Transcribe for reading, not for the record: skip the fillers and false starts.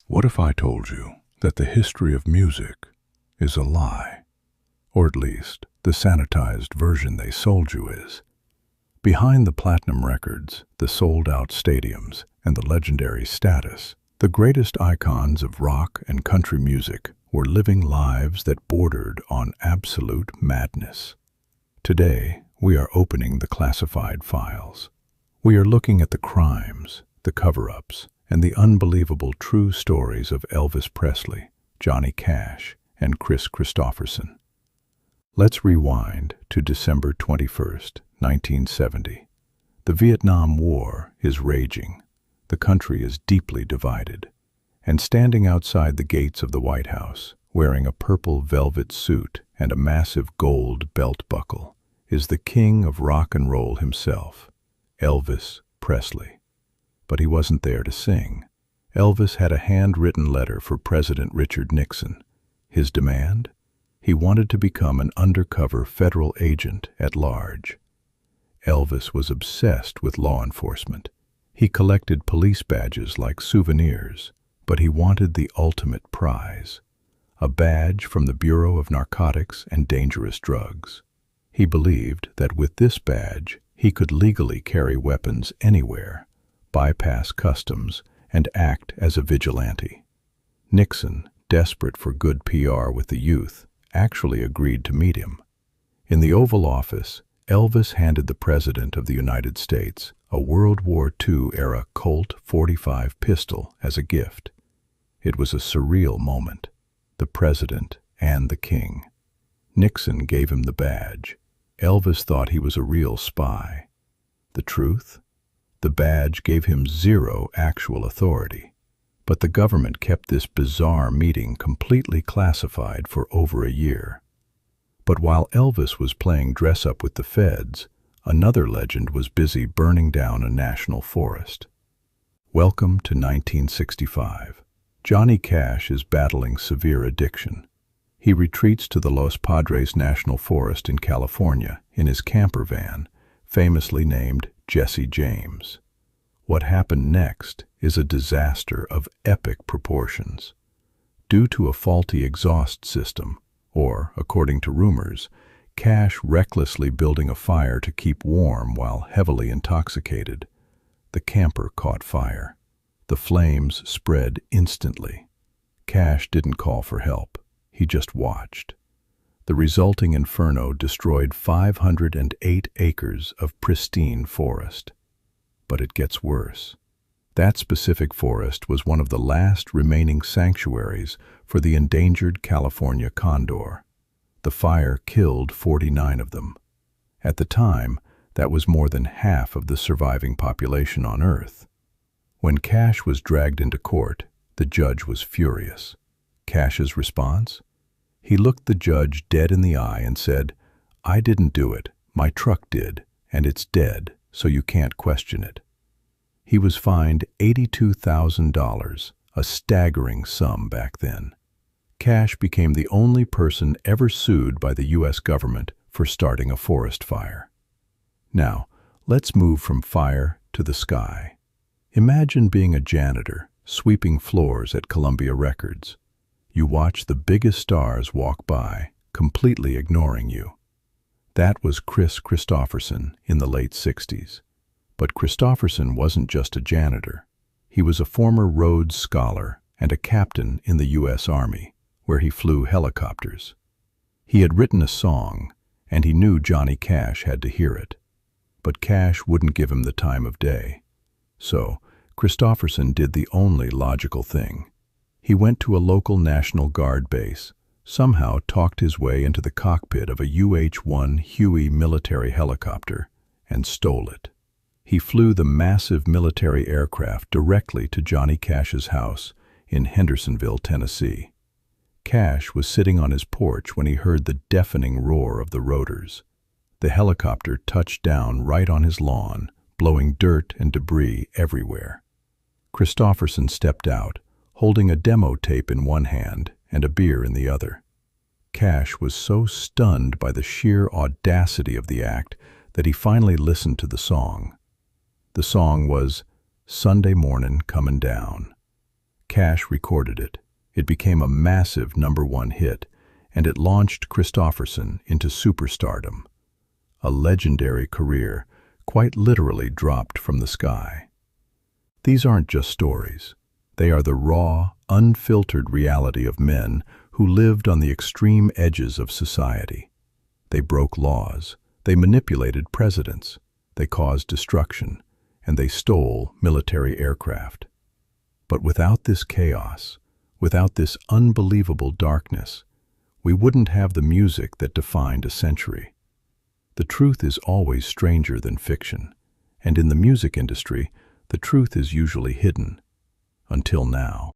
What if I told you that the history of music is a lie? Or at least, the sanitized version they sold you is. Behind the platinum records, the sold-out stadiums, and the legendary status, the greatest icons of rock and country music were living lives that bordered on absolute madness. Today, we are opening the classified files. We are looking at the crimes, the cover-ups, and the unbelievable true stories of Elvis Presley, Johnny Cash, and Kris Kristofferson. Let's rewind to December 21st, 1970. The Vietnam War is raging. The country is deeply divided. And standing outside the gates of the White House, wearing a purple velvet suit and a massive gold belt buckle, is the king of rock and roll himself, Elvis Presley. But he wasn't there to sing. Elvis had a handwritten letter for President Richard Nixon. His demand? He wanted to become an undercover federal agent at large. Elvis was obsessed with law enforcement. He collected police badges like souvenirs, but he wanted the ultimate prize, a badge from the Bureau of Narcotics and Dangerous Drugs. He believed that with this badge, he could legally carry weapons anywhere, bypass customs, and act as a vigilante. Nixon, desperate for good PR with the youth, actually agreed to meet him. In the Oval Office, Elvis handed the President of the United States a World War II-era Colt .45 pistol as a gift. It was a surreal moment, the President and the King. Nixon gave him the badge. Elvis thought he was a real spy. The truth? The badge gave him zero actual authority, but the government kept this bizarre meeting completely classified for over a year. But while Elvis was playing dress-up with the feds, another legend was busy burning down a national forest. Welcome to 1965. Johnny Cash is battling severe addiction. He retreats to the Los Padres National Forest in California in his camper van, famously named Jesse James. What happened next is a disaster of epic proportions. Due to a faulty exhaust system, or, according to rumors, Cash recklessly building a fire to keep warm while heavily intoxicated, the camper caught fire. The flames spread instantly. Cash didn't call for help. He just watched. The resulting inferno destroyed 508 acres of pristine forest. But it gets worse. That specific forest was one of the last remaining sanctuaries for the endangered California condor. The fire killed 49 of them. At the time, that was more than half of the surviving population on Earth. When Cash was dragged into court, the judge was furious. Cash's response? He looked the judge dead in the eye and said, "I didn't do it, my truck did, and it's dead, so you can't question it." He was fined $82,000, a staggering sum back then. Cash became the only person ever sued by the U.S. government for starting a forest fire. Now, let's move from fire to the sky. Imagine being a janitor, sweeping floors at Columbia Records. You watch the biggest stars walk by, completely ignoring you. That was Kris Kristofferson in the late 60s. But Kristofferson wasn't just a janitor. He was a former Rhodes Scholar and a captain in the U.S. Army, where he flew helicopters. He had written a song, and he knew Johnny Cash had to hear it. But Cash wouldn't give him the time of day. So, Kristofferson did the only logical thing. He went to a local National Guard base, somehow talked his way into the cockpit of a UH-1 Huey military helicopter, and stole it. He flew the massive military aircraft directly to Johnny Cash's house in Hendersonville, Tennessee. Cash was sitting on his porch when he heard the deafening roar of the rotors. The helicopter touched down right on his lawn, blowing dirt and debris everywhere. Kristofferson stepped out, holding a demo tape in one hand and a beer in the other. Cash was so stunned by the sheer audacity of the act that he finally listened to the song. The song was "Sunday Mornin' Comin' Down." Cash recorded it. It became a massive #1 hit, and it launched Kristofferson into superstardom. A legendary career, quite literally dropped from the sky. These aren't just stories. They are the raw, unfiltered reality of men who lived on the extreme edges of society. They broke laws, they manipulated presidents, they caused destruction, and they stole military aircraft. But without this chaos, without this unbelievable darkness, we wouldn't have the music that defined a century. The truth is always stranger than fiction, and in the music industry, the truth is usually hidden. Until now.